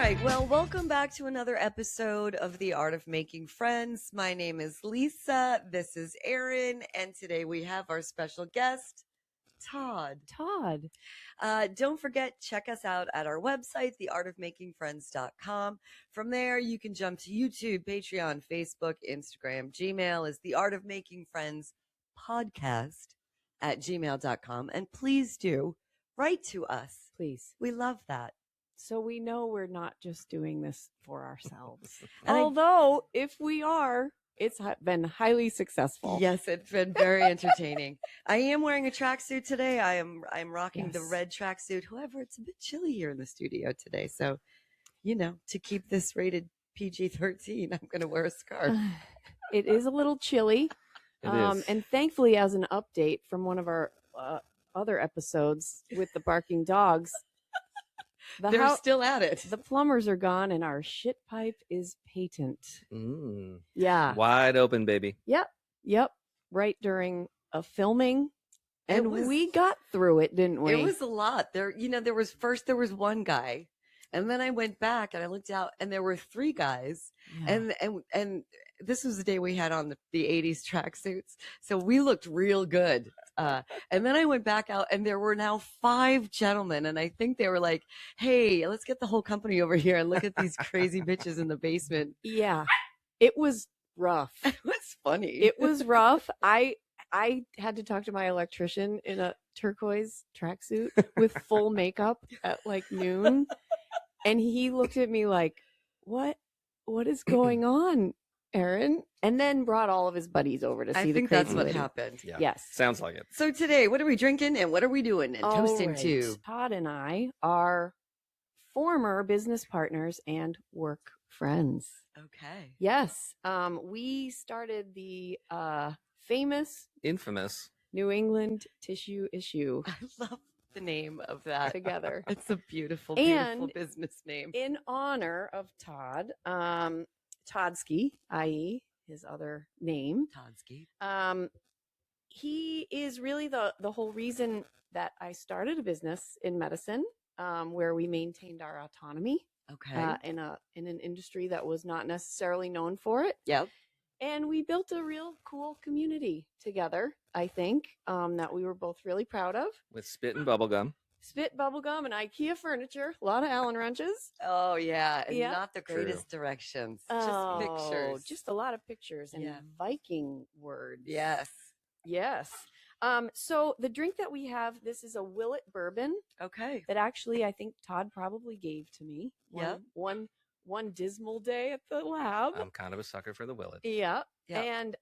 right. Well, welcome back to another episode of The Art of Making Friends. My name is Lisa. This is Erin. And today we have our special guest, Todd. Don't forget, check us out at our website, theartofmakingfriends.com. From there, you can jump to YouTube, Patreon, Facebook, Instagram. Gmail is The Art of Making Friends podcast at gmail.com. And please do write to us. Please. We love that. So we know we're not just doing this for ourselves. Although, if we are, it's been highly successful. Yes, it's been very entertaining. I am wearing a tracksuit today. I'm rocking the red tracksuit. However, it's a bit chilly here in the studio today. So, to keep this rated PG-13, I'm going to wear a scarf. It is a little chilly. It is. And thankfully, as an update from one of our other episodes with the barking dogs, They're still at it. The plumbers are gone and our shit pipe is patent. Yeah. Wide open, baby. Yep. Right during a filming. And we got through it, didn't we? It was a lot. There was one guy. And then I went back and I looked out and there were three guys. Yeah. And this was the day we had on the 80s tracksuits. So we looked real good. And then I went back out and there were now 5 gentlemen. And I think they were like, hey, let's get the whole company over here and look at these crazy bitches in the basement. Yeah. It was rough. It was funny. It was rough. I had to talk to my electrician in a turquoise tracksuit with full makeup at like noon. And he looked at me like, what is going on, Erin? And then brought all of his buddies over to see the crazy. I think that's what lady. happened. Yeah. Yes. Sounds like it. So today, what are we drinking and what are we doing and toasting to? Todd and I are former business partners and work friends. Okay. Yes. We started the infamous New England Tissue Issue. I love the name of that together. It's a beautiful business name. In honor of Todd, Toddsky, i.e. his other name. Toddsky. He is really the whole reason that I started a business in medicine, where we maintained our autonomy. Okay. In an industry that was not necessarily known for it. Yep. And we built a real cool community together, I think, that we were both really proud of. With spit and bubblegum. Spit, bubblegum, and IKEA furniture. A lot of Allen wrenches. Oh, yeah. And Yeah. not the greatest directions. Oh, Just pictures. Just a lot of pictures and Viking words. Yes. Yes. So the drink that we have, this is a Willet bourbon. Okay. That actually I think Todd probably gave to me. Yeah. One dismal day at the lab. I'm kind of a sucker for the Willet. Yeah. And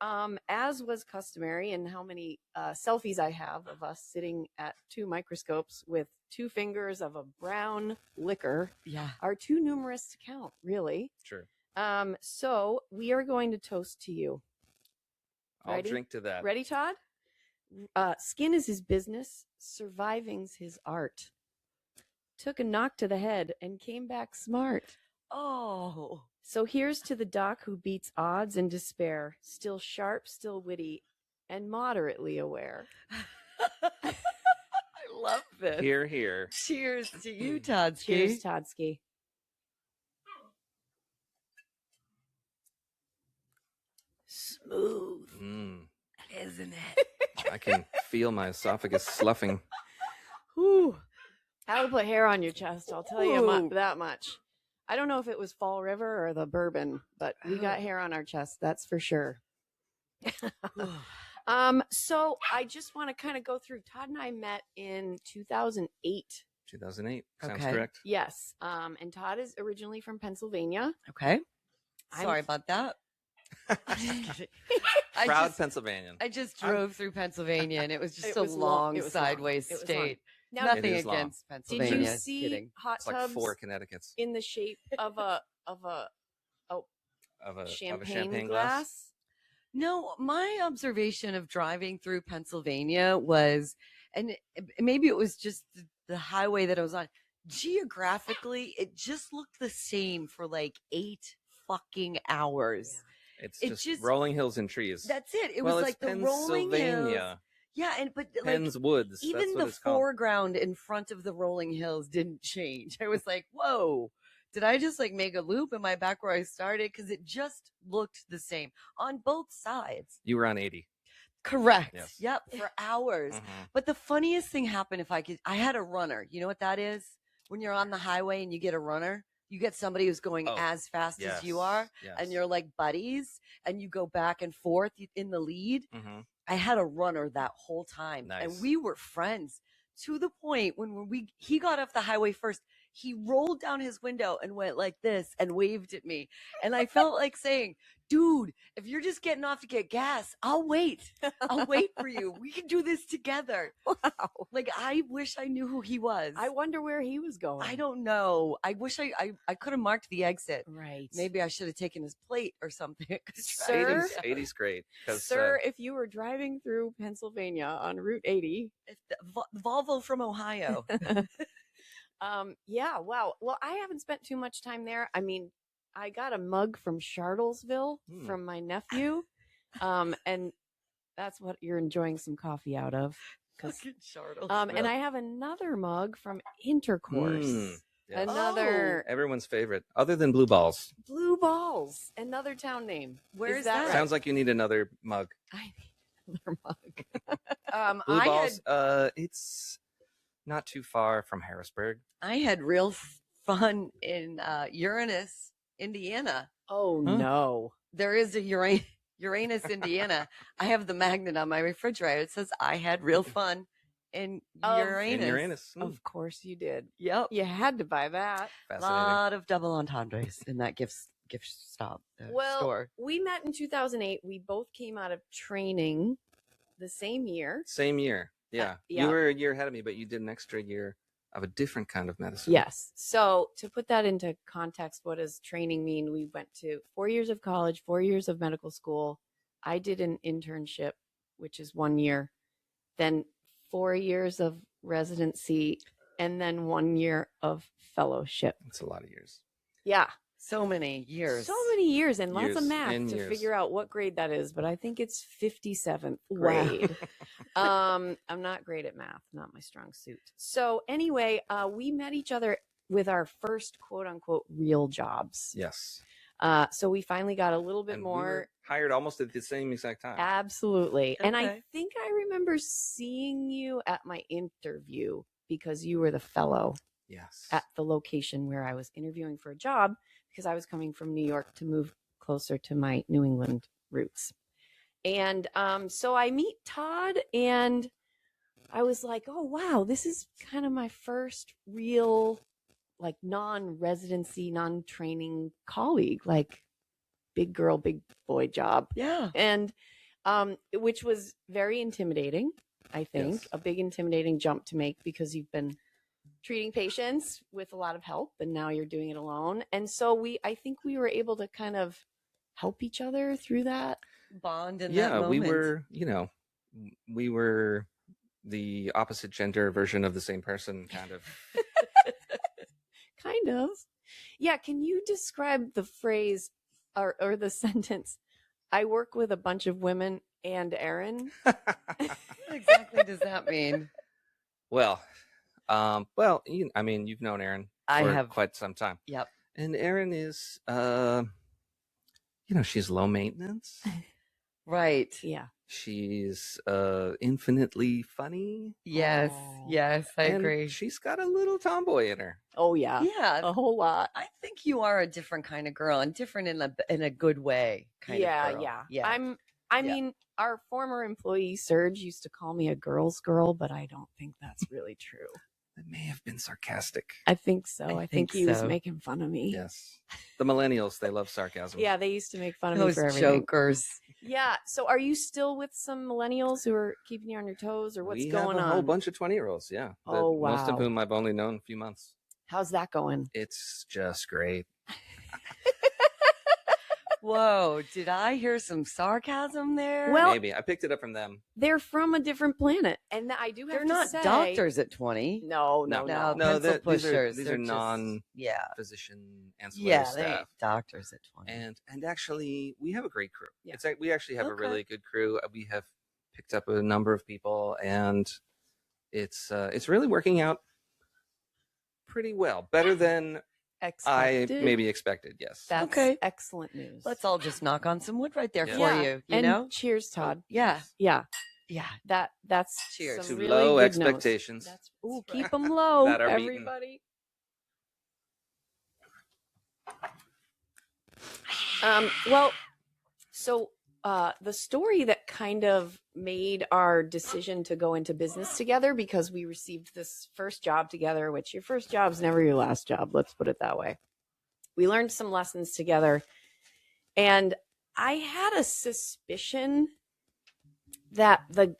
as was customary, and how many selfies I have of us sitting at 2 microscopes with 2 fingers of a brown liquor are too numerous to count, really. Sure. So we are going to toast to you. I'll drink to that. Ready, Todd? Skin is his business, surviving's his art. Took a knock to the head and came back smart. Oh. So here's to the doc who beats odds and despair, still sharp, still witty, and moderately aware. I love this. Hear, hear. Cheers to you, Toddsky. Cheers, Toddsky. Smooth, isn't it? I can feel my esophagus sloughing. Whew. That'll put hair on your chest, I'll tell you that much. I don't know if it was Fall River or the bourbon, but we got hair on our chest, that's for sure. So I just want to kind of go through. Todd and I met in 2008. 2008, sounds correct. Yes. And Todd is originally from Pennsylvania. Okay. Sorry about that. Proud Pennsylvanian. I just drove through Pennsylvania and it was just a long sideways state. Now, nothing against Pennsylvania. Did you see hot tubs like 4 Connecticut's in the shape of a champagne glass? No, my observation of driving through Pennsylvania was, and maybe it was just the highway that I was on, geographically, it just looked the same for like 8 fucking hours. Yeah. It's just rolling hills and trees. That's it. It was like the rolling hills. Yeah, but Penn's like Woods. Even the foreground in front of the rolling hills didn't change. I was like, whoa, did I just like make a loop? Am I back where I started? Because it just looked the same on both sides. You were on 80. Correct. Yes. Yep. For hours. Mm-hmm. But the funniest thing happened I had a runner. You know what that is? When you're on the highway and you get a runner, you get somebody who's going as fast as you are, and you're like buddies, and you go back and forth in the lead. Mm-hmm. I had a runner that whole time, and we were friends to the point when he got off the highway first. He rolled down his window and went like this and waved at me, and I felt like saying, dude, if you're just getting off to get gas, I'll wait. I'll wait for you. We can do this together. Wow. Like, I wish I knew who he was. I wonder where he was going. I don't know. I wish I could have marked the exit. Right. Maybe I should have taken his plate or something. Sir, 80's great. Sir, if you were driving through Pennsylvania on Route 80. Volvo from Ohio. Yeah, wow. Well, I haven't spent too much time there. I mean, I got a mug from Charlottesville from my nephew. And that's what you're enjoying some coffee out of. And I have another mug from Intercourse. Yes. Another everyone's favorite, other than Blue Balls. Blue Balls, another town name. Where is that? Sounds like you need another mug. I need another mug. Blue Balls. It's not too far from Harrisburg. I had real fun in Uranus, Indiana. Oh no, there is a Uranus, Indiana. I have the magnet on my refrigerator. It says I had real fun in Uranus. Of course you did. Yep. You had to buy that. A lot of double entendres in that gift stop store. We met in 2008. We both came out of training the same year. Yeah. You were a year ahead of me, but you did an extra year of a different kind of medicine. Yes. So to put that into context, what does training mean? We went to 4 years of college, 4 years of medical school. I did an internship, which is 1 year, then 4 years of residency, and then 1 year of fellowship. That's a lot of years. Yeah. So many years. And lots of math to figure out what grade that is, but I think it's 57th grade. I'm not great at math, not my strong suit. So anyway, we met each other with our first quote unquote real jobs. Yes. So we finally got a little bit more. We were hired almost at the same exact time. Absolutely. Okay. And I think I remember seeing you at my interview because you were the fellow. Yes. At the location where I was interviewing for a job because I was coming from New York to move closer to my New England roots. And so I meet Todd and I was like, oh, wow, this is kind of my first real like non-residency, non-training colleague, like big girl, big boy job. Yeah. And which was very intimidating, I think, a big intimidating jump to make because you've been treating patients with a lot of help and now you're doing it alone. And so I think we were able to kind of help each other through that bond in that moment. we were the opposite gender version of the same person, kind of. Kind of. Yeah. Can you describe the phrase or the sentence, I work with a bunch of women and Erin? What exactly does that mean? Well, you've known Erin for quite some time. Yep. And Erin is, she's low maintenance. Right. Yeah. She's infinitely funny. Yes. Yes, I agree. She's got a little tomboy in her. Oh yeah. Yeah. A whole lot. I think you are a different kind of girl and different in a good way kind of girl. Yeah. I mean, our former employee Serge used to call me a girl's girl, but I don't think that's really true. It may have been sarcastic. I think so. I think he was making fun of me. Yes. The millennials, they love sarcasm. Yeah, they used to make fun of me for everything. Jokers. Yeah. So are you still with some millennials who are keeping you on your toes or what's going on? We have a whole bunch of 20-year-olds, yeah. Oh, wow. Most of whom I've only known a few months. How's that going? It's just great. Whoa, did I hear some sarcasm there? Well, maybe. I picked it up from them. They're from a different planet. And I do have to say. They're not doctors at 20. No. Pencil pushers. These are non-physician ancillary they staff. ain't doctors at 20. And actually, we have a great crew. Yeah. It's like we actually have a really good crew. We have picked up a number of people, and it's really working out pretty well. Better than expected. I maybe expected, yes. That's Okay. excellent news. Let's all just knock on some wood right there Yeah. for you. You and know? cheers, Todd. Yeah. Yeah, Yeah. that's Cheers. some To really low good expectations. Notes. Ooh, That's right. keep them low, That are beaten. everybody. Well, so the story that kind of made our decision to go into business together, because we received this first job together, which your first job's never your last job. Let's put it that way. We learned some lessons together, and I had a suspicion that the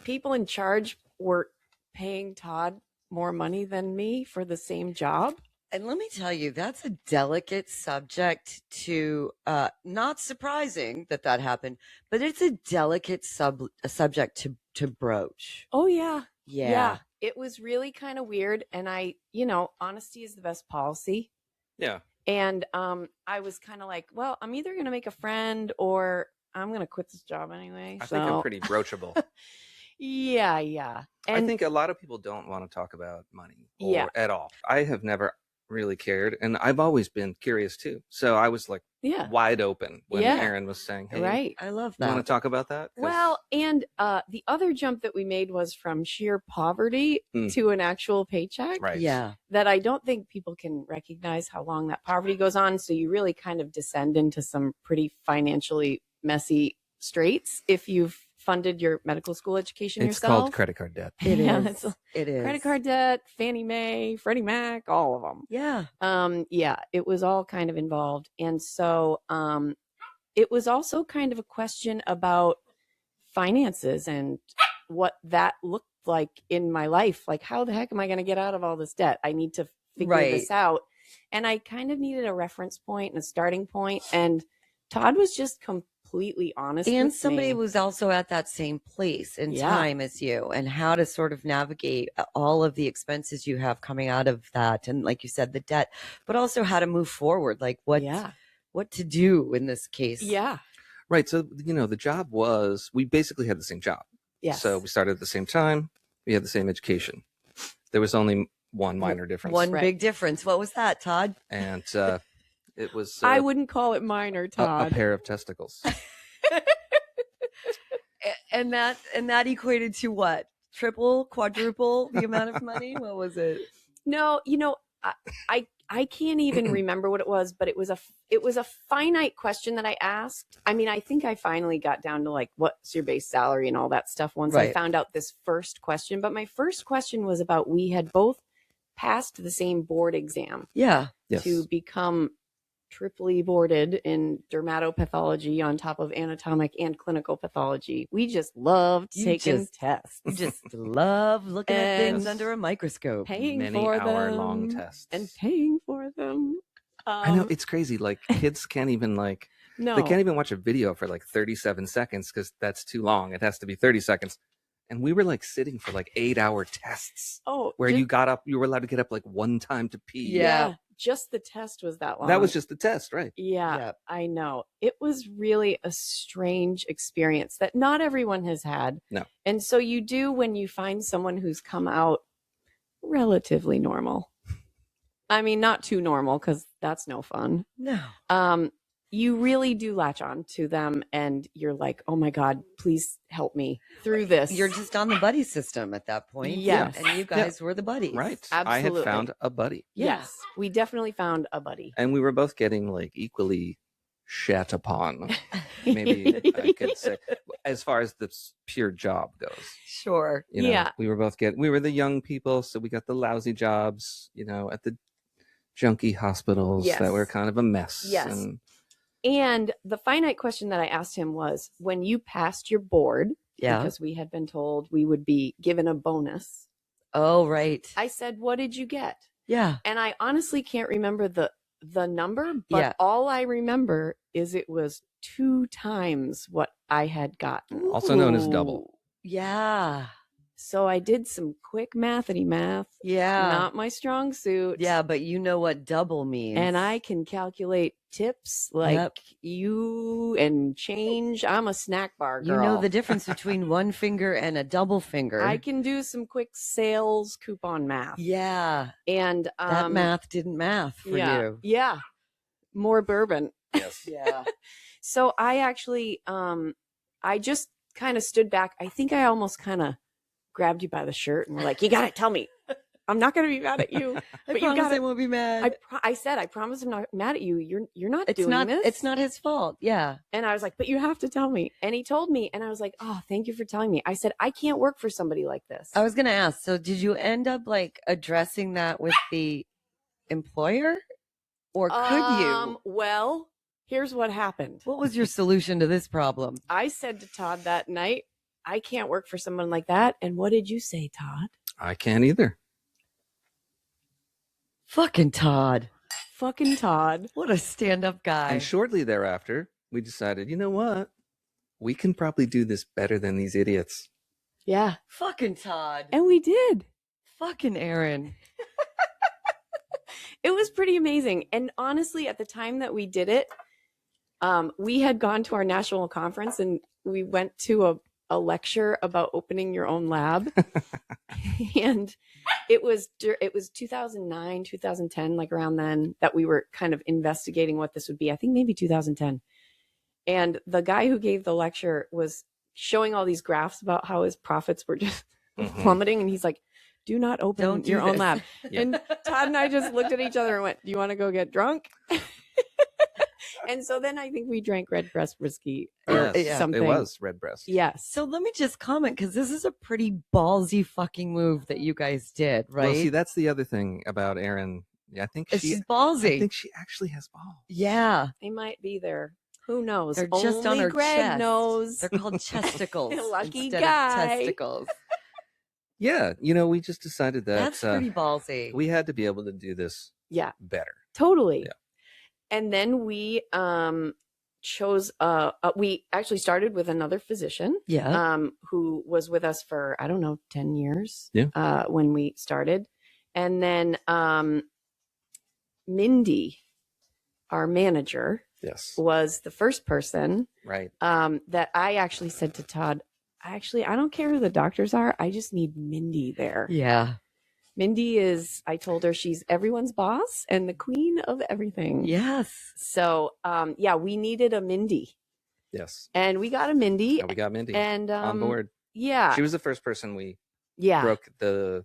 people in charge were paying Todd more money than me for the same job. And let me tell you, that's a delicate subject to, not surprising that happened, but it's a delicate subject to broach. Oh, yeah. Yeah. It was really kind of weird. And honesty is the best policy. Yeah. And I was kind of like, well, I'm either going to make a friend or I'm going to quit this job anyway. I think I'm pretty broachable. Yeah. And I think a lot of people don't want to talk about money Yeah. at all. I have never really cared, and I've always been curious too. So I was like wide open when Yeah. Erin was saying, hey, right. I love you want that. to talk about that? 'Cause Well, and the other jump that we made was from sheer poverty to an actual paycheck. right. Yeah. That I don't think people can recognize how long that poverty goes on. So you really kind of descend into some pretty financially messy straits if you've funded your medical school education It's yourself. called credit card debt. It Yeah, is. it's It is. credit card debt, Fannie Mae, Freddie Mac, all of them. Yeah. Yeah, it was all kind of involved. And so it was also kind of a question about finances and what that looked like in my life. Like, how the heck am I going to get out of all this debt? I need to figure this out. And I kind of needed a reference point and a starting point. And Todd was just completely honest And with somebody me. was also at that same place in time as you, and how to sort of navigate all of the expenses you have coming out of that. And like you said, the debt, but also how to move forward, like what to do in this case. Yeah. Right. So, the job was, we basically had the same job. Yes. So we started at the same time. We had the same education. There was only one minor difference. One big difference. What was that, Todd? And it was I wouldn't call it minor, Todd. a pair of testicles. And that equated to what? Triple, quadruple the amount of money? What was it? No, I can't even remember what it was, but it was a finite question that I asked. I mean, I think I finally got down to like, what's your base salary and all that stuff once I found out this first question. But my first question was about, we had both passed the same board exam. Yeah. Yes. To become triply boarded in dermatopathology on top of anatomic and clinical pathology. We just loved taking tests. You just love looking at things under a microscope. Paying Many for hour-long them tests. and paying for them. I know, it's crazy. Like, kids can't even they can't even watch a video for like 37 seconds because that's too long. It has to be 30 seconds. And we were like sitting for like 8-hour tests. Oh, where you were allowed to get up like one time to pee. Yeah. Just the test was that long. That was just the test, right? Yeah, I know. It was really a strange experience that not everyone has had. No. And so you do when you find someone who's come out relatively normal. I mean, not too normal, because that's no fun. No. You really do latch on to them, and you're like, oh my God, please help me through this. You're just on the buddy system at that point. Yes. And you guys were the buddies. Right. Absolutely. I had found a buddy. Yes. We definitely found a buddy. And we were both getting like equally shat upon. Maybe I could say, as far as the pure job goes. Sure. We were both we were the young people, so we got the lousy jobs, at the junkie hospitals that were kind of a mess. Yes. And the finite question that I asked him was, when you passed your board, because we had been told we would be given a bonus. Oh, right. I said, what did you get? Yeah. And I honestly can't remember the number, but all I remember is it was 2 times what I had gotten. Also known as double. Yeah. So I did some quick mathity math. Yeah. Not my strong suit. Yeah, but you know what double means. And I can calculate tips like you and change. I'm a snack bar girl. You know the difference between one finger and a double finger. I can do some quick sales coupon math. Yeah. And that math didn't math for you. Yeah. More bourbon. Yes. Yeah. So I actually I just kind of stood back. I think I almost kind of grabbed you by the shirt and were like, you got to tell me. I'm not going to be mad at you. But you got I won't be mad. I said, I promise I'm not mad at you. You're not it's doing not, this. It's not his fault. Yeah. And I was like, but you have to tell me. And he told me. And I was like, oh, thank you for telling me. I said, I can't work for somebody like this. I was going to ask. So did you end up like addressing that with the employer? Or could you? Well, here's what happened. What was your solution to this problem? I said to Todd that night, I can't work for someone like that. And what did you say, Todd? I can't either. Fucking Todd. Fucking Todd. What a stand-up guy. And shortly thereafter, we decided, you know what? We can probably do this better than these idiots. Yeah. Fucking Todd. And we did. Fucking Erin. It was pretty amazing. And honestly, at the time that we did it, we had gone to our national conference and we went to a lecture about opening your own lab. And it was 2009, 2010, like around then, that we were kind of investigating what this would be. I think maybe 2010. And the guy who gave the lecture was showing all these graphs about how his profits were just plummeting. And he's like, do not open your own lab. Yeah. And Todd and I just looked at each other and went, do you want to go get drunk? And so then I think we drank Redbreast whiskey or something. It was Redbreast. Yes. So let me just comment, because this is a pretty ballsy fucking move that you guys did, right? Well, see, that's the other thing about Erin. Yeah, I think she's ballsy. I think she actually has balls. Yeah. They might be there. Who knows? They're just on her Greg chest. knows. They're called chesticles. Lucky instead guy. Of testicles. Yeah, we just decided that that's pretty ballsy. We had to be able to do this better. Totally. Yeah. And then we chose we actually started with another physician who was with us for, I don't know, 10 years when we started. And then Mindy, our manager, was the first person that I actually said to Todd, I don't care who the doctors are. I just need Mindy there. Yeah. Mindy is, I told her, she's everyone's boss and the queen of everything. Yes. So, we needed a Mindy. Yes. And we got a Mindy. Yeah, we got Mindy and on board. Yeah. She was the first person we broke the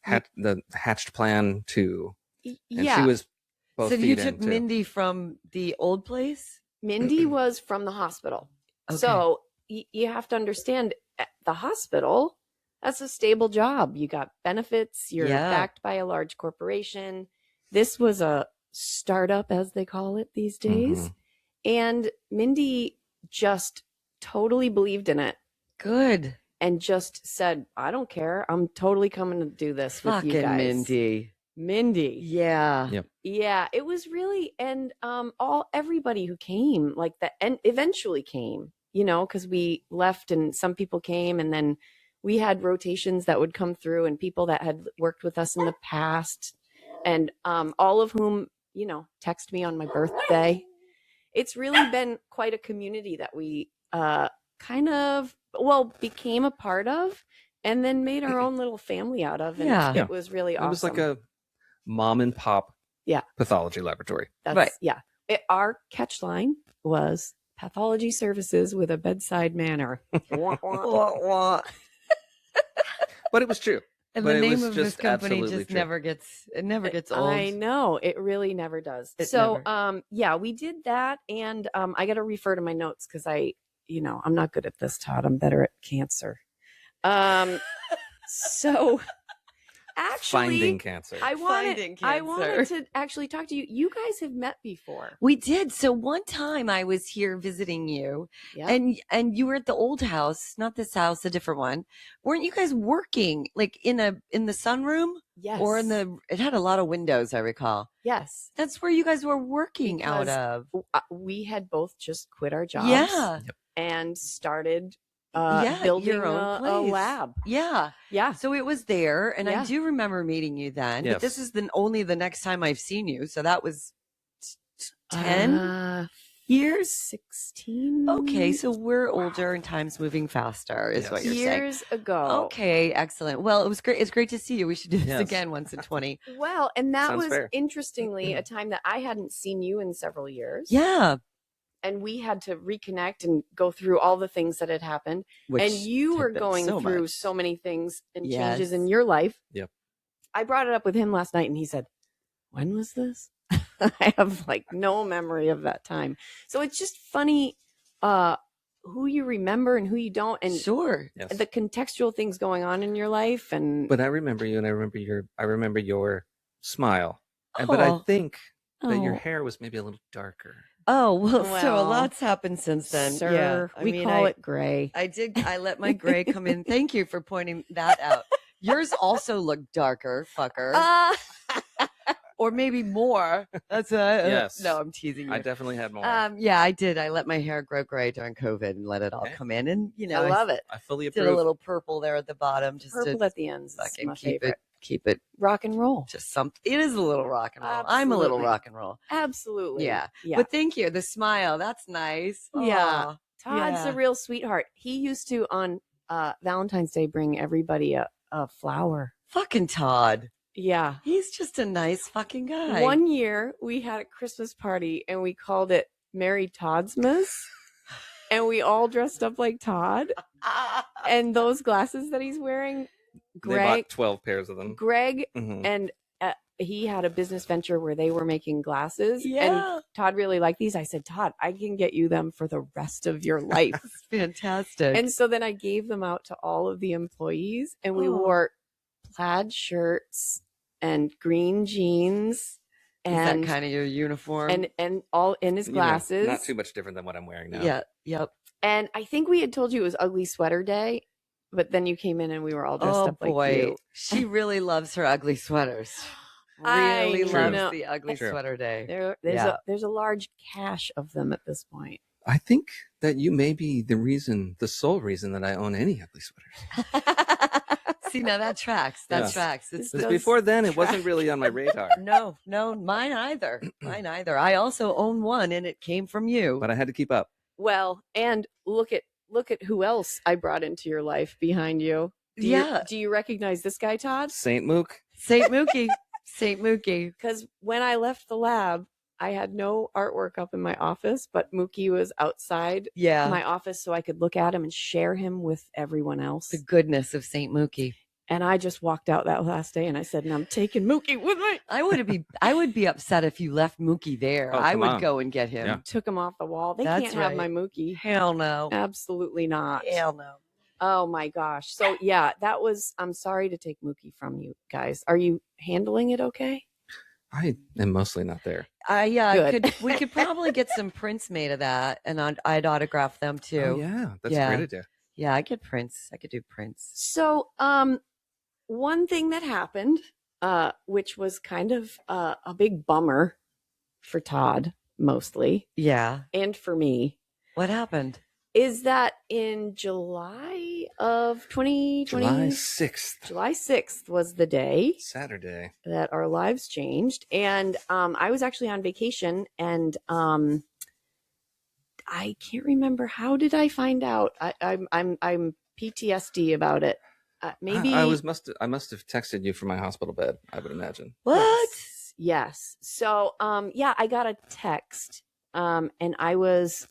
hatched plan to. And she was both So you feet took into. Mindy from the old place? Mindy was from the hospital. Okay. So you have to understand, at the hospital, that's a stable job. You got benefits. You're backed by a large corporation. This was a startup, as they call it these days. And Mindy just totally believed in it. Good. And just said, I don't care. I'm totally coming to do this with you guys. Mindy. Yeah. Yep. Yeah. It was really, and everybody who came, like that, and eventually came, because we left and some people came, and then we had rotations that would come through and people that had worked with us in the past, and all of whom, text me on my birthday. It's really been quite a community that we became a part of, and then made our own little family out of. And it was really awesome. It was like a mom and pop pathology laboratory. That's right. Yeah. Our catch line was pathology services with a bedside manner. But it was true. And the name of this company just never gets old. I know. It really never does. We did that. And I got to refer to my notes because I'm not good at this, Todd. I'm better at cancer. So actually, finding cancer. I wanted to actually talk to you. You guys have met before. We did. So one time I was here visiting you, and you were at the old house, not this house, a different one. Weren't you guys working like in the sunroom? Yes. Or it had a lot of windows, I recall. Yes. That's where you guys were working out of. We had both just quit our jobs. Yeah. And started building your own a place. lab. Yeah. Yeah. So it was there, and Yeah. I do remember meeting you then. Yes. But this is only the next time I've seen you. So that was 10 years? 16. Okay, so we're older and time's moving faster, is what you're saying. Years ago. Okay, excellent. Well, it was great. It's great to see you. We should do this Yes. again once in 20. Well, and that Sounds was fair. interestingly a time that I hadn't seen you in several years. Yeah. And we had to reconnect and go through all the things that had happened. And you were going through so many things and changes in your life. Yep. I brought it up with him last night and he said, when was this? I have like no memory of that time. So it's just funny who you remember and who you don't, and the contextual things going on in your life. But I remember you, and I remember your smile. But I think that your hair was maybe a little darker. Oh, well, so a lot's happened since then. Sir, yeah. we call it gray. I let my gray come in. Thank you for pointing that out. Yours also looked darker, fucker. Or maybe more. That's yes. No, I'm teasing you. I definitely had more. Yeah, I did. I let my hair grow gray during COVID and let it all come in, and I love it. I fully approve. Did a little purple there at the bottom, just purple at the ends. Fucking my favorite. Keep it rock and roll. Just it is a little rock and roll. Absolutely. I'm a little rock and roll. Absolutely. Yeah. But thank you. The smile. That's nice. Yeah. Todd's a real sweetheart. He used to on Valentine's Day bring everybody a flower. Fucking Todd. Yeah. He's just a nice fucking guy. One year we had a Christmas party and we called it Merry Toddsmas. And we all dressed up like Todd. And those glasses that he's wearing, They bought 12 pairs of them. Greg and he had a business venture where they were making glasses. Yeah. And Todd really liked these. I said, Todd, I can get you them for the rest of your life. Fantastic. And so then I gave them out to all of the employees and we wore plaid shirts and green jeans. And is that kind of your uniform? And all in his glasses. Not too much different than what I'm wearing now. Yeah. Yep. And I think we had told you it was ugly sweater day, but then you came in and we were all dressed up like you. She really loves her ugly sweaters. Really loves the ugly sweater day. There's a large cache of them at this point. I think that you may be the sole reason that I own any ugly sweaters. See, now that tracks. That tracks. Before then, it wasn't really on my radar. No, mine either. I also own one, and it came from you. But I had to keep up. Well, and look at who else I brought into your life behind you. Do you recognize this guy, Todd? Saint Mook. Saint Mookie. Saint Mookie. Because when I left the lab, I had no artwork up in my office, but Mookie was outside my office so I could look at him and share him with everyone else. The goodness of Saint Mookie. And I just walked out that last day and I said, and I'm taking Mookie with me. I would be upset if you left Mookie there. I would go and get him. Yeah. Took him off the wall. They can't have my Mookie. Hell no. Absolutely not. Hell no. Oh my gosh. So yeah, I'm sorry to take Mookie from you guys. Are you handling it okay? I am mostly not there. We could probably get some prints made of that, and I'd autograph them too. Oh, yeah, that's a great idea. Yeah, I could do prints. So, one thing that happened, which was kind of a big bummer for Todd, mostly, and for me. What happened? Is that in July of 2020? July 6th was the day. Saturday. That our lives changed. And I was actually on vacation and I can't remember, how did I find out? I'm PTSD about it. Maybe I must have texted you from my hospital bed, I would imagine. What? Yes. So I got a text and I was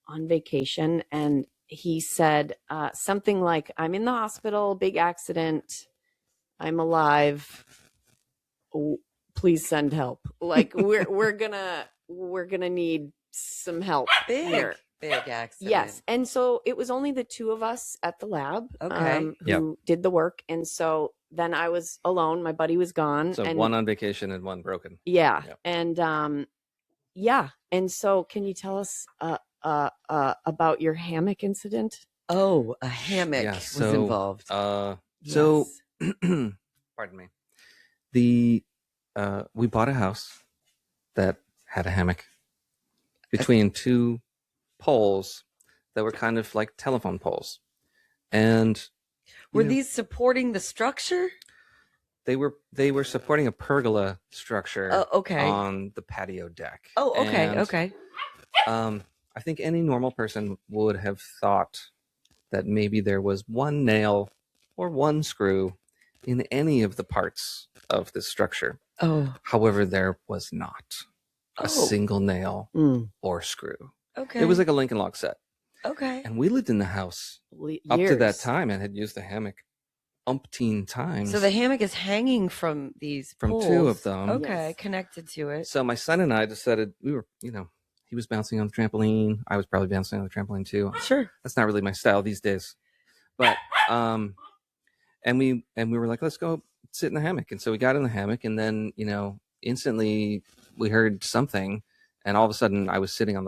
on vacation and he said something like, I'm in the hospital, big accident, I'm alive, please send help. Like we're gonna need some help here. Big accident. Yes. And so it was only the two of us at the lab who did the work. And so then I was alone, my buddy was gone. So one on vacation and one broken. Yeah. And and so can you tell us about your hammock incident? Oh, a hammock was involved. So, pardon me. We bought a house that had a hammock between two poles that were kind of like telephone poles. And were these supporting the structure? They were supporting a pergola structure on the patio deck. Oh, okay, and, okay. I think any normal person would have thought that maybe there was one nail or one screw in any of the parts of this structure. Oh. However, there was not a single nail or screw. Okay. It was like a Lincoln log set. Okay. And we lived in the house up to that time and had used the hammock umpteen times. So the hammock is hanging from these poles. 2 of them. Okay, connected to it. So my son and I decided he was bouncing on the trampoline. I was probably bouncing on the trampoline too. Sure. That's not really my style these days. But and we were like, let's go sit in the hammock. And so we got in the hammock, and then, instantly we heard something, and all of a sudden I was sitting on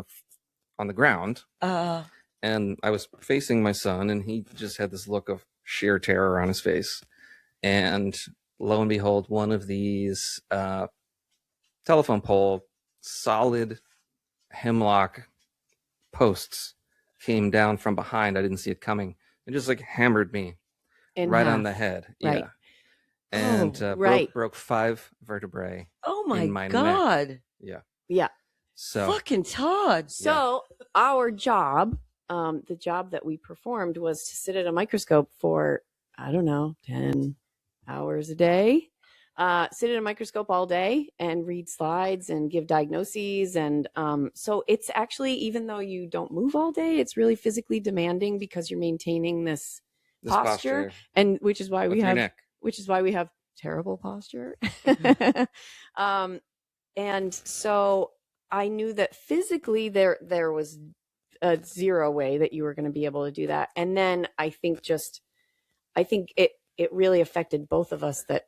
the ground. And I was facing my son, and he just had this look of sheer terror on his face. And lo and behold, one of these telephone pole solid hemlock posts came down from behind. I didn't see it coming. It just like hammered me right on the head. Right. Yeah. And broke 5 vertebrae. Oh my God. Neck. Yeah. Yeah. So fucking Todd. So our job, the job that we performed was to sit at a microscope for, I don't know, 10 hours a day, sit at a microscope all day and read slides and give diagnoses. And so it's actually, even though you don't move all day, it's really physically demanding because you're maintaining this posture. And which is why we have terrible posture. And so I knew that physically there was a zero way that you were going to be able to do that. And then I think it really affected both of us that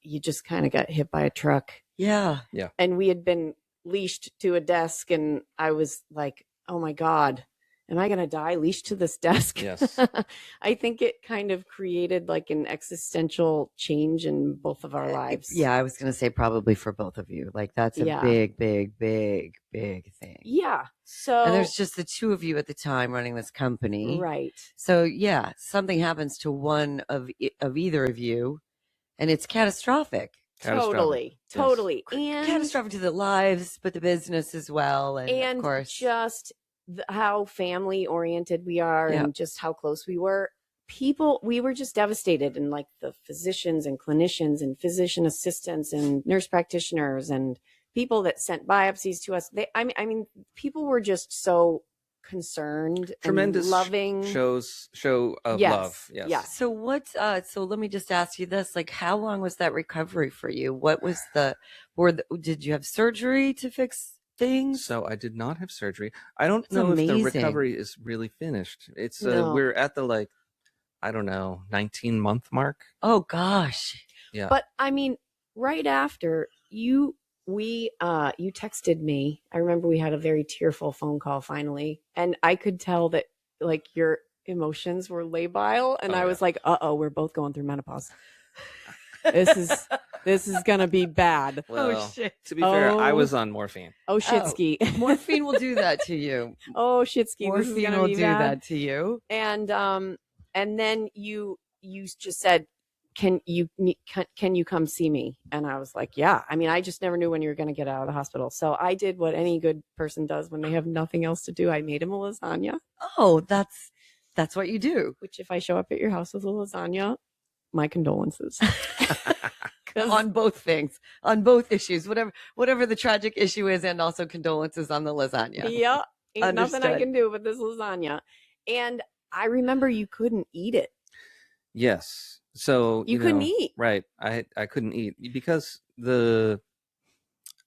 you just kind of got hit by a truck. Yeah. Yeah. And we had been leashed to a desk, and I was like, oh my God, am I going to die leashed to this desk? Yes. I think it kind of created like an existential change in both of our lives. Yeah, I was going to say probably for both of you. Like that's a big thing. Yeah. So and there's just the 2 of you at the time running this company. Right. So yeah, something happens to one of either of you and it's catastrophic. Totally. And catastrophic to the lives, but the business as well. And of course, just how family oriented we are and just how close we were. We were just devastated, and like the physicians and clinicians and physician assistants and nurse practitioners and people that sent biopsies to us. I mean, people were just so concerned, tremendous and loving show of love. Yes. Yeah. So so let me just ask you this, like, how long was that recovery for you? What was did you have surgery to fix things? So I did not have surgery. I don't know if the recovery is really finished. It's we're at the 19-month mark. Oh gosh. Yeah. But I mean, right after you texted me. I remember we had a very tearful phone call finally, and I could tell that like your emotions were labile, and I was like, we're both going through menopause. This is gonna be bad. Well, shit. To be fair, I was on morphine. Oh shitski. Morphine will do that to you. Oh shitski. Morphine will do that to you. And then you just said, can you come see me? And I was like, yeah. I mean, I just never knew when you were going to get out of the hospital. So I did what any good person does when they have nothing else to do. I made him a lasagna. Oh, that's what you do. Which if I show up at your house with a lasagna, my condolences. On both things, on both issues, whatever the tragic issue is, and also condolences on the lasagna. Yeah. Ain't nothing I can do with this lasagna. And I remember you couldn't eat it. Yes. So you couldn't eat. Right. I couldn't eat because the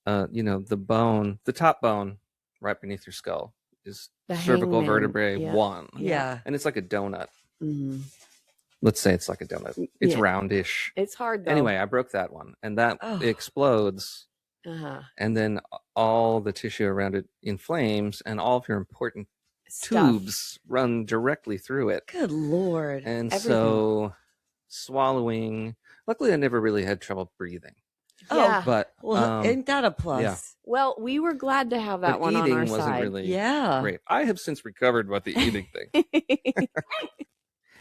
bone, the top bone right beneath your skull is the cervical vertebrae 1. Yeah. And it's like a donut. Mm-hmm. Let's say it's like a donut. It's roundish. It's hard though. Anyway, I broke that one, and that explodes. And then all the tissue around it inflames, and all of your important tubes run directly through it. Good Lord. And so swallowing, luckily I never really had trouble breathing. Yeah. But Well, ain't that a plus? yeah. Well, we were glad to have that but one on eating our wasn't side. really Yeah. great. I have since recovered about the eating thing.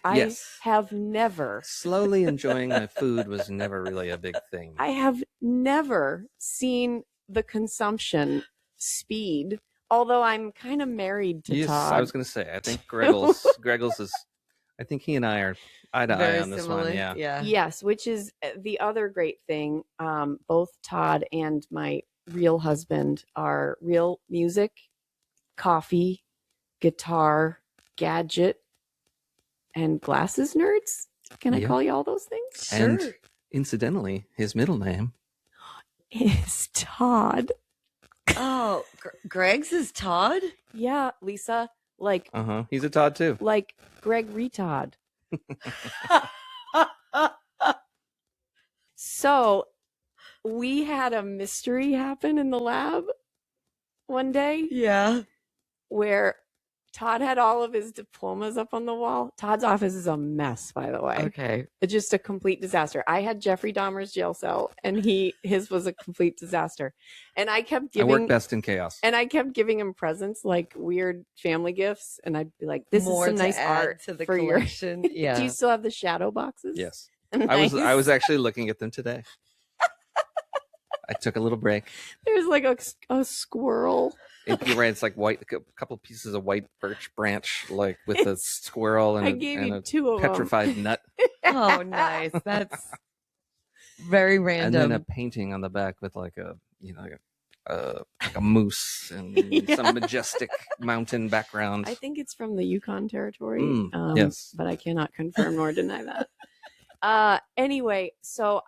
I Yes. have never. Slowly enjoying my food was never really a big thing. I have never seen the consumption speed, although I'm kind of married to Yes, Todd. I was going to say, I think Greggles is, I think he and I are eye to eye Very on this similar. one. Yeah. Yeah. Yes, which is the other great thing. Both Todd and my real husband are real music, coffee, guitar, gadget, and glasses nerds. Can I Yeah. call you all those things? Sure. And incidentally, his middle name Is Todd. Oh, Greg's is Todd? Yeah, Lisa, like he's a Todd too. like Greg Retod. So we had a mystery happen in the lab one day Yeah. where Todd had all of his diplomas up on the wall. Todd's office is a mess, by the way. Okay. It's just a complete disaster. I had Jeffrey Dahmer's jail cell, and his was a complete disaster. And I kept I giving. work best in chaos. And I kept giving him presents, like weird family gifts, and I'd be like, "This More is some to nice add art to the for collection. your." Yeah. Do you still have the shadow boxes? Yes. Nice. I was actually looking at them today. I took a little break. There's like a squirrel. You're right. It's like white, a couple pieces of white birch branch, like with a squirrel and I gave and you a two of petrified nut, Oh, nice. That's very and random. then a painting on the back with like a like a moose and some majestic mountain background. I think it's from the Yukon Territory. Yes, but I cannot confirm nor deny that. Anyway, so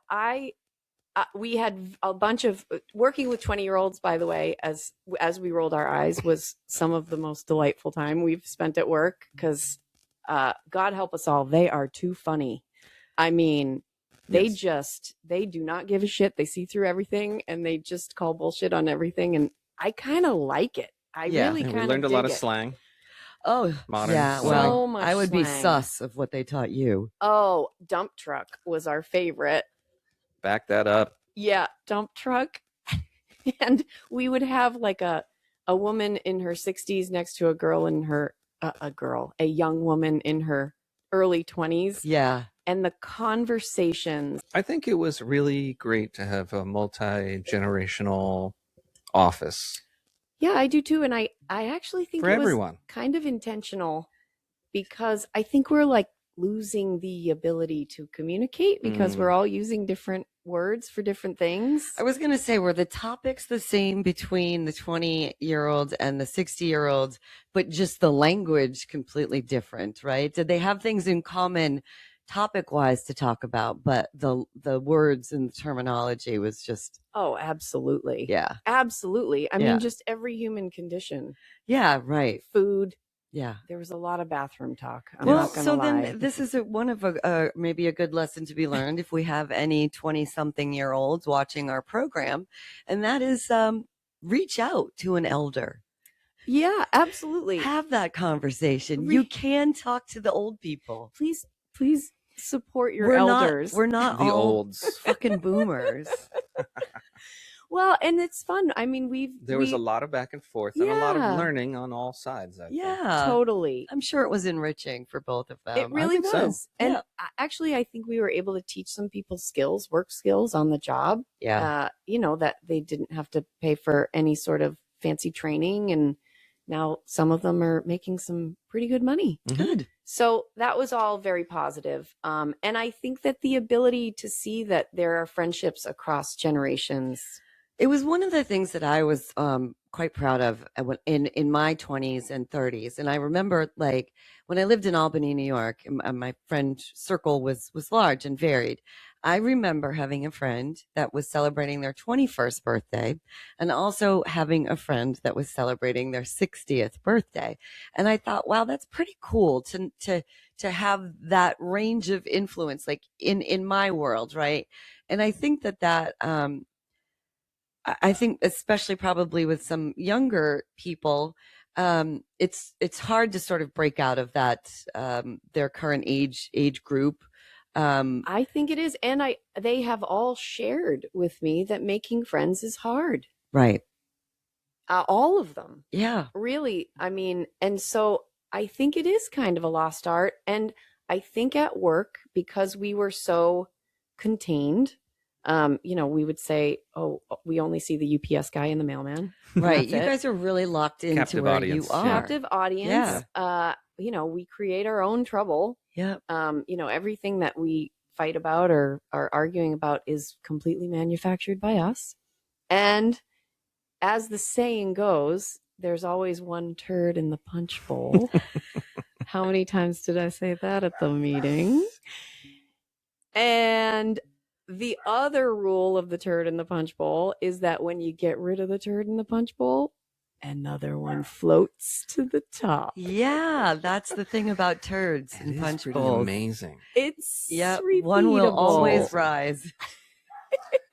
we had a bunch of working with 20-year-olds, by the way, as we rolled our eyes, was some of the most delightful time we've spent at work, because God help us all, they are too funny. I mean, they do not give a shit. They see through everything, and they just call bullshit on everything. And I kind of like it. I really kind of we learned a lot of it. slang. Oh, Modern yeah. slang. Well, So much I would be slang. sus of what they taught you. Oh, dump truck was our favorite. Back that up. Yeah, dump truck. And we would have like a woman in her 60s next to a girl in her a young woman in her early 20s. Yeah. And the conversations. I think it was really great to have a multi-generational office. Yeah, I do too. And I actually think for it was everyone. kind of intentional, because I think we're like losing the ability to communicate because we're all using different words for different things. I was going to say, were the topics the same between the 20-year-olds and the 60-year-olds, but just the language completely different, right? Did they have things in common topic-wise to talk about, but the words and the terminology was just... Oh, absolutely. Yeah. Absolutely. I Yeah. mean, just every human condition. Yeah, right. Food. Yeah. There was a lot of bathroom talk. I'm Well, not gonna so lie. then this is one of maybe a good lesson to be learned if we have any 20-something-year-olds watching our program, and that is reach out to an elder. Yeah, absolutely. Have that conversation. You can talk to the old people. Please support your elders. We're not The all olds. fucking boomers. Well, and it's fun. I mean, There was a lot of back and forth and a lot of Yeah. learning on all sides. I think. Yeah. totally. I'm sure it was enriching for both of them. It really think so. was. And Yeah. actually, I think we were able to teach some people skills, work skills on the job. Yeah. That they didn't have to pay for any sort of fancy training. And now some of them are making some pretty good money. Good. So that was all very positive. And I think that the ability to see that there are friendships across generations. It was one of the things that I was quite proud of in my 20s and 30s. And I remember, like, when I lived in Albany, New York, and my friend circle was large and varied. I remember having a friend that was celebrating their 21st birthday, and also having a friend that was celebrating their 60th birthday. And I thought, wow, that's pretty cool to have that range of influence, like in my world, right? And I think that I think especially probably with some younger people, it's hard to sort of break out of that their current age group I think it is. And they have all shared with me that making friends is hard. Right. All of them. Yeah. Really. I mean, and so I think it is kind of a lost art. And I think at work, because we were so contained, we would say, oh, we only see the UPS guy and the mailman. Right. You guys are really locked into Captive where audience. you are. Captive audience. Yeah. We create our own trouble. Yeah. Everything that we fight about or are arguing about is completely manufactured by us. And as the saying goes, there's always one turd in the punch bowl. How many times did I say that at the meeting? And the other rule of the turd in the punch bowl is that when you get rid of the turd in the punch bowl, another one floats to the top. Yeah, that's the thing about turds and punch bowls. Amazing. It's one will always rise.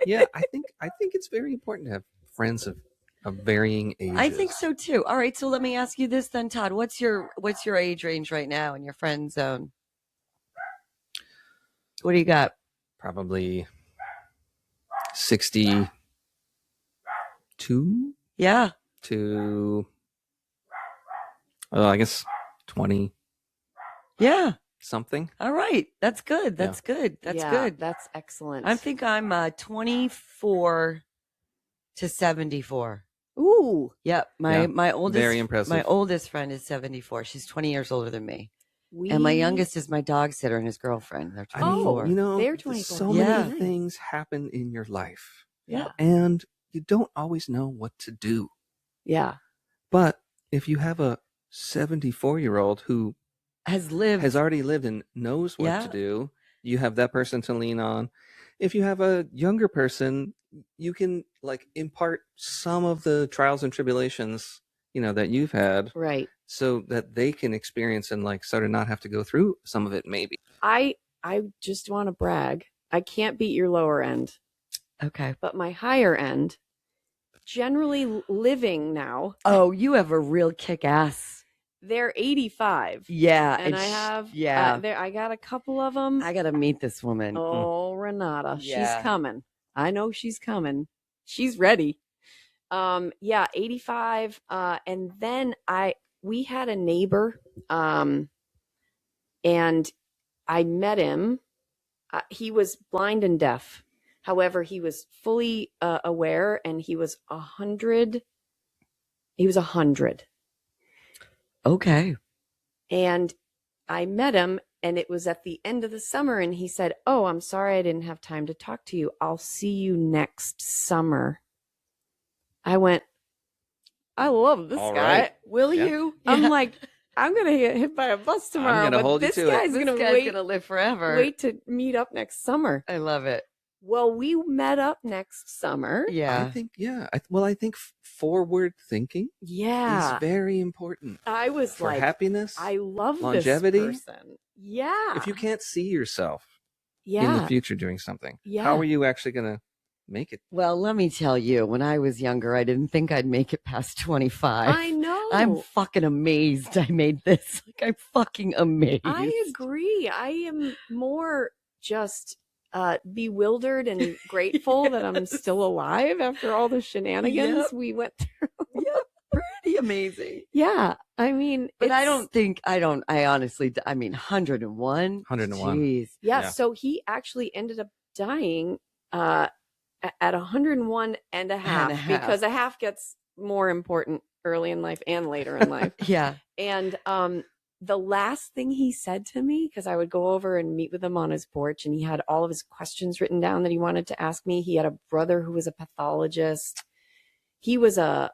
Yeah, I think it's very important to have friends of varying ages. I think so too. All right, so let me ask you this then, Todd. What's your age range right now in your friend zone? What do you got? Probably 62. Yeah. To I guess 20. Yeah. Something. All right. That's good. That's good. That's good. That's excellent. I think I'm 24 to 74. Ooh. Yep. My oldest, very impressive. My oldest friend is 74. She's 20 years older than me. And my youngest is my dog sitter and his girlfriend. They're 24. They're 24. So many things happen in your life. Yeah. And you don't always know what to do. Yeah. But if you have a 74-year-old who has already lived and knows what to do, you have that person to lean on. If you have a younger person, you can impart some of the trials and tribulations, that you've had. Right. So that they can experience and sort of not have to go through some of it maybe. I just want to brag. I can't beat your lower end. Okay. But my higher end, generally living now. Oh, you have a real kick-ass. They're 85. Yeah. And I have, I got a couple of them. I got to meet this woman. Oh, Renata. Yeah. She's coming. I know she's coming. She's ready. 85. And then we had a neighbor, and I met him. He was blind and deaf. However, he was fully aware, and he was 100. He was 100. Okay. And I met him, and it was at the end of the summer, and he said, "Oh, I'm sorry I didn't have time to talk to you. I'll see you next summer." I went, I love this all guy. Right. Will you? Yeah. I'm like, I'm going to get hit by a bus tomorrow. I'm going to hold this you to guy's it. This guy's going to live forever. Wait to meet up next summer. I love it. Well, we met up next summer. Yeah. I think, I think forward thinking is very important. I was for happiness. I love longevity. This person. Yeah. If you can't see yourself in the future doing something, how are you actually going to make it? Well, let me tell you, when I was younger, I didn't think I'd make it past 25. I know. I'm fucking amazed I made this. I'm fucking amazed. I agree. I am more just bewildered and grateful that I'm still alive after all the shenanigans we went through. Pretty amazing. Yeah. I mean, but I honestly, 101. 101. Jeez. Yeah. So he actually ended up dying at 101 and a half, because a half gets more important early in life and later in life. Yeah. And the last thing he said to me, because I would go over and meet with him on his porch, and he had all of his questions written down that he wanted to ask me. He had a brother who was a pathologist. He was an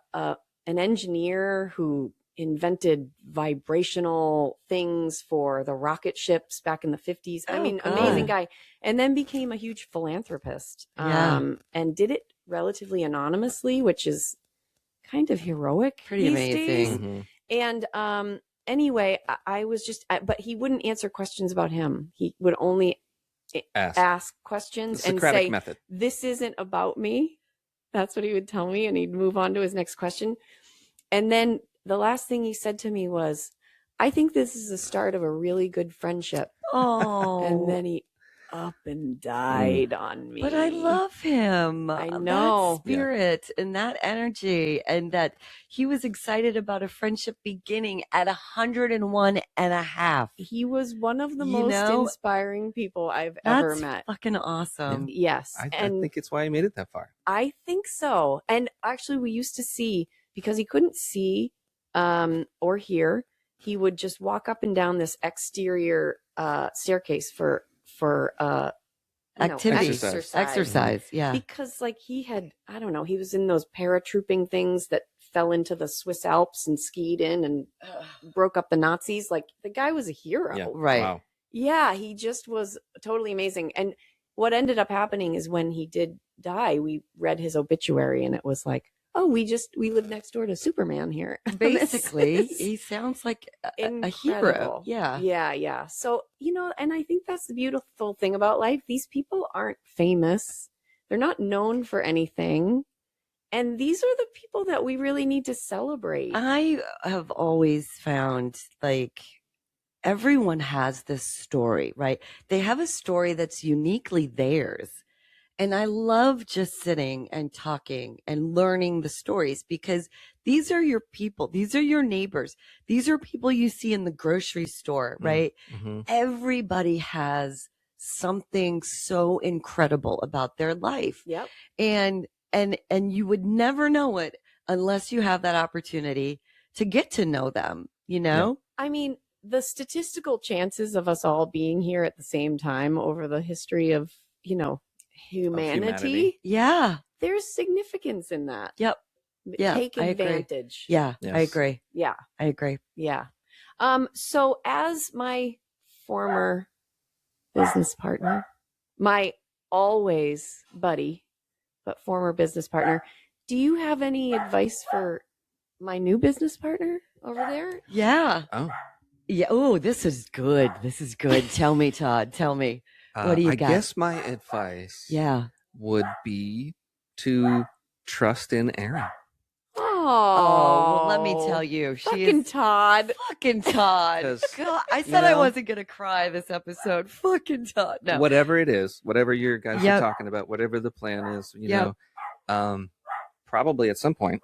engineer who invented vibrational things for the rocket ships back in the 50s. Amazing guy. And then became a huge philanthropist. And did it relatively anonymously, which is kind of heroic. Pretty amazing. Mm-hmm. And anyway, I was just, but he wouldn't answer questions about him. He would only ask questions and say, method. This isn't about me. That's what he would tell me. And he'd move on to his next question. And then the last thing he said to me was, I think this is the start of a really good friendship. Oh. And then he up and died on me. But I love him. I know. That spirit and that energy, and that he was excited about a friendship beginning at 101 and a half. He was one of the most inspiring people I've ever met. Fucking awesome. Yes. I think it's why he made it that far. I think so. And actually, we used to see, because he couldn't see or hear, he would just walk up and down this exterior staircase for activity, exercise. Yeah. Because like he had, I don't know, he was in those paratrooping things that fell into the Swiss Alps and skied in and broke up the Nazis. Like the guy was a hero. Yeah. Right. Wow. Yeah. He just was totally amazing. And what ended up happening is when he did die, we read his obituary and it was like, oh, we live next door to Superman here. Basically, he sounds like a hero. Yeah. Yeah. Yeah. So, and I think that's the beautiful thing about life. These people aren't famous. They're not known for anything. And these are the people that we really need to celebrate. I have always found like everyone has this story, right? They have a story that's uniquely theirs. And I love just sitting and talking and learning the stories, because these are your people. These are your neighbors. These are people you see in the grocery store, right? Mm-hmm. Everybody has something so incredible about their life. Yep. And you would never know it unless you have that opportunity to get to know them, Yeah. I mean, the statistical chances of us all being here at the same time over the history of, humanity. Yeah. There's significance in that. Yep. Yeah. Take advantage. Yeah. Yes. I agree. Yeah. I agree. Yeah. So as my former business partner, my always buddy, but former business partner, do you have any advice for my new business partner over there? Yeah. Oh. Yeah. Oh, this is good. This is good. Tell me, Todd. Tell me. What do you got? I guess my advice would be to trust in Erin. Oh, well, let me tell you. Fucking Todd. God, I said I wasn't going to cry this episode. Fucking Todd. No. Whatever it is, whatever you guys are talking about, whatever the plan is, probably at some point,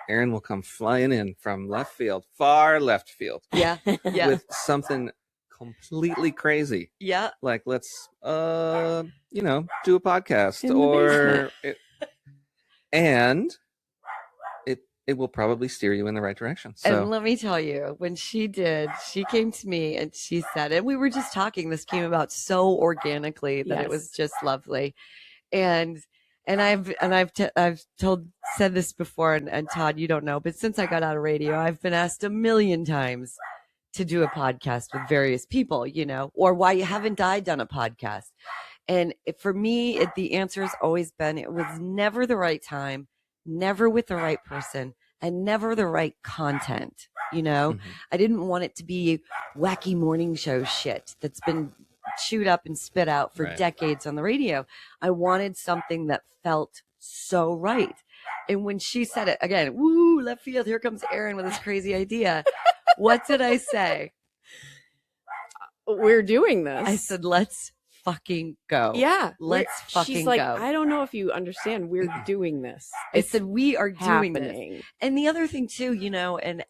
Erin will come flying in from left field, far left field. Yeah. With something completely crazy. Yeah. Like, let's, do a podcast and it will probably steer you in the right direction. So. And let me tell you, when she came to me and she said, and we were just talking, this came about so organically that it was just lovely. And I've said this before, and Todd, you don't know, but since I got out of radio, I've been asked a million times to do a podcast with various people, or why haven't I done a podcast? And for me, the answer has always been, it was never the right time, never with the right person, and never the right content. I didn't want it to be wacky morning show shit that's been chewed up and spit out for decades on the radio. I wanted something that felt so right. And when she said it again, woo, left field, here comes Erin with this crazy idea. What did I say? We're doing this. I said, let's fucking go. Yeah. Let's fucking she's like, go. I don't know if you understand. We're doing this. I said, we are doing happening. This. And the other thing too,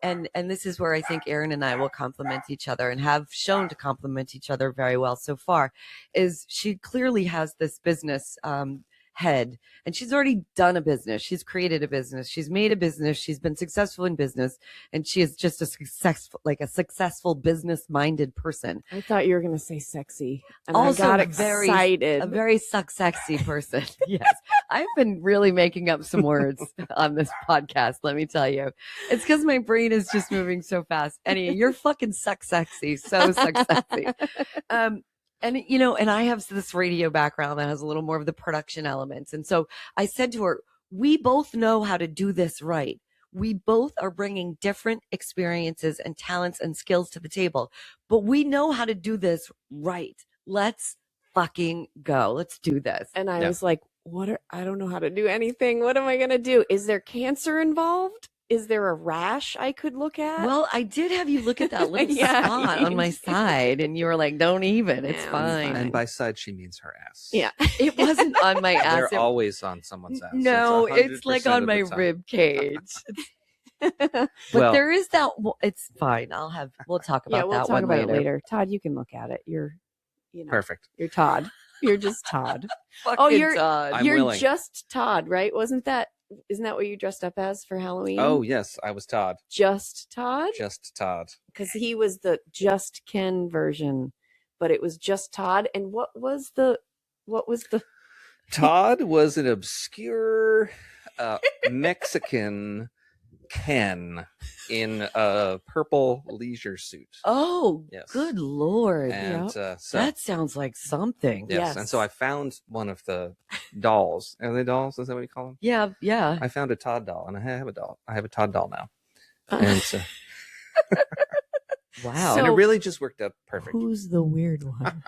and this is where I think Erin and I will complement each other and have shown to complement each other very well so far, is she clearly has this business head, and she's already done a business. She's created a business. She's made a business. She's been successful in business, and she is just a successful business-minded person. I thought you were going to say sexy. And also, I got excited. A very sexy person. Yes. I've been really making up some words on this podcast, let me tell you. It's because my brain is just moving so fast. Anyway, you're fucking sexy. So sexy. And, and I have this radio background that has a little more of the production elements. And so I said to her, we both know how to do this right. We both are bringing different experiences and talents and skills to the table, but we know how to do this right. Let's fucking go. Let's do this. And I was like, I don't know how to do anything. What am I going to do? Is there cancer involved? is there a rash I could look at? Well, I did have you look at that little Yeah, spot on my side, and you were like, "Don't even. It's Yeah, fine." And by side, she means her ass. Yeah. It wasn't on my ass. They're always on someone's ass. No, it's like 100% on of my the time. rib cage. But Well, there is that. It's fine. We'll talk about Yeah, we'll that talk one about later. it later. Todd, you can look at it. You're perfect. You're Todd. You're just Todd. Fucking you're Todd. I'm you're willing. just Todd, right? Isn't that what you dressed up as for Halloween? Oh, yes, I was Todd. Just Todd? Just Todd. Because he was the Just Ken version, but it was just Todd. And what was the Todd was an obscure Mexican Ken in a purple leisure suit. Oh, Yes. good Lord. And Yep. so That sounds like something. yes. And so I found one of the dolls. Are they dolls? Is that what you call them? Yeah, yeah. I found a Todd doll, and I have a doll. I have a Todd doll now. And so, Wow. and it So- really just worked out perfect. Who's the weird one?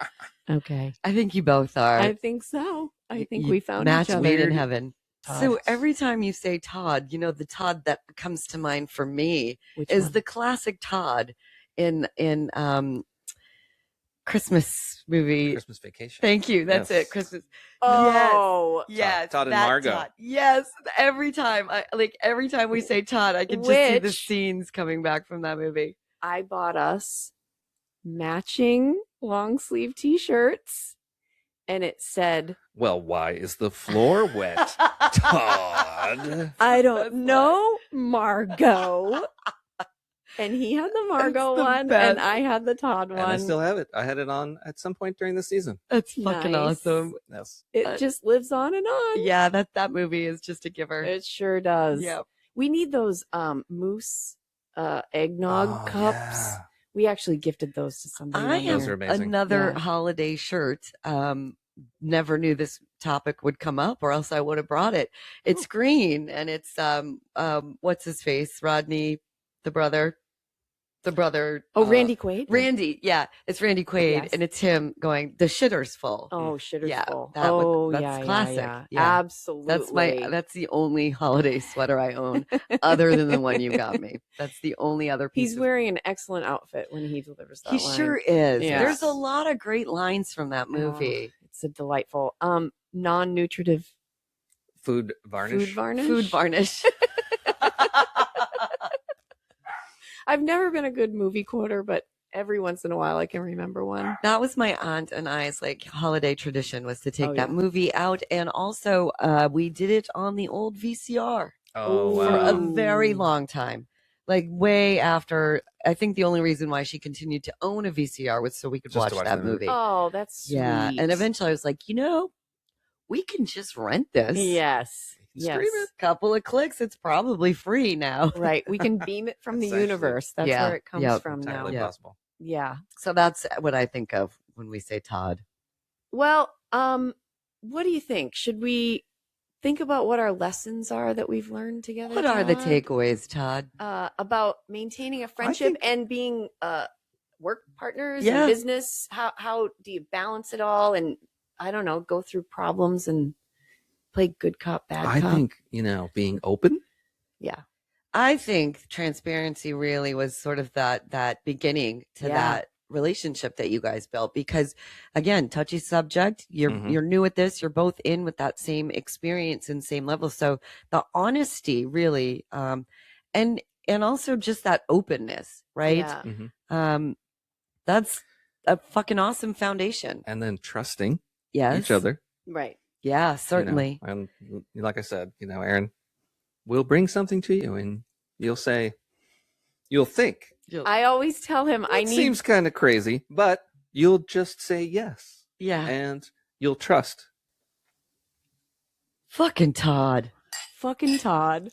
Okay. I think you both are. I think so. I think You we found match each other. made in heaven. So Todd. every time you say Todd, the Todd that comes to mind for me Which is one? the classic Todd in Christmas movie. Christmas Vacation. Thank you. That's Yes. it. Christmas. Oh, Yes. Todd and that Margot. Todd. Yes. Every time we say Todd, I can just see the Which- scenes coming back from that movie. I bought us matching long sleeve t-shirts, and it said, Well, why is the floor wet, Todd? I don't That's know, Margot. And he had the Margot the one, best. and I had the Todd one. And I still have it. I had it on at some point during the season. That's fucking Nice. awesome. Yes. It just lives on and on. Yeah, that movie is just a giver. It sure does. Yeah. We need those moose eggnog Oh, cups. yeah. We actually gifted those to somebody. I one have Those year. are amazing. another Yeah. holiday shirt. Never knew this topic would come up, or else I would have brought it. It's green, and it's what's his face? Rodney, the brother. Oh, Randy Quaid. Randy, yeah, it's Randy Quaid, Yes. and it's him going, "The shitter's full." Oh, shitter's Yeah, full. that Oh, that's yeah, classic. Yeah, Yeah. Absolutely. That's the only holiday sweater I own, other than the one you got me. That's the only other piece. He's wearing an excellent outfit when he delivers that He line. sure is. Yeah. There's a lot of great lines from that movie. It's a delightful, non-nutritive Food varnish. food varnish. Food varnish. I've never been a good movie quoter, but every once in a while I can remember one. That was my aunt and I's holiday tradition, was to take Oh, that yeah. movie out, and also we did it on the old VCR Oh, for a wow. very long time, way after. I think the only reason why she continued to own a VCR was so we could Just watch to watch that the movie. movie. Oh, that's sweet. Yeah, and eventually I was like, we can just rent this. Yes. Stream Yes. it. Couple of clicks, it's probably free now. Right. We can beam it from the That's actually- universe. That's Yeah, where it comes yep. from Entirely now. Yeah. possible. Yeah. So that's what I think of when we say Todd. Well, what do you think? Should we think about what our lessons are that we've learned together? What are the Todd? takeaways, Todd? About maintaining a friendship think- and being work partners Yeah. and business? How do you balance it all? And I don't know, go through problems and play good cop, bad I cop. think, being open. Yeah. I think transparency really was sort of that beginning to Yeah. that relationship that you guys built, because again, touchy subject, Mhm. you're new at this, you're both in with that same experience and same level. So the honesty really, and also just that openness, right? Yeah. Mhm. That's a fucking awesome foundation. And then trusting Yes. each other. Right. Yeah, certainly. And like I said, Aaron, we'll bring something to you, and you'll think, I always tell him I it need seems kind of crazy, but you'll just say yes, Yeah. and you'll trust. Fucking Todd. fucking Todd.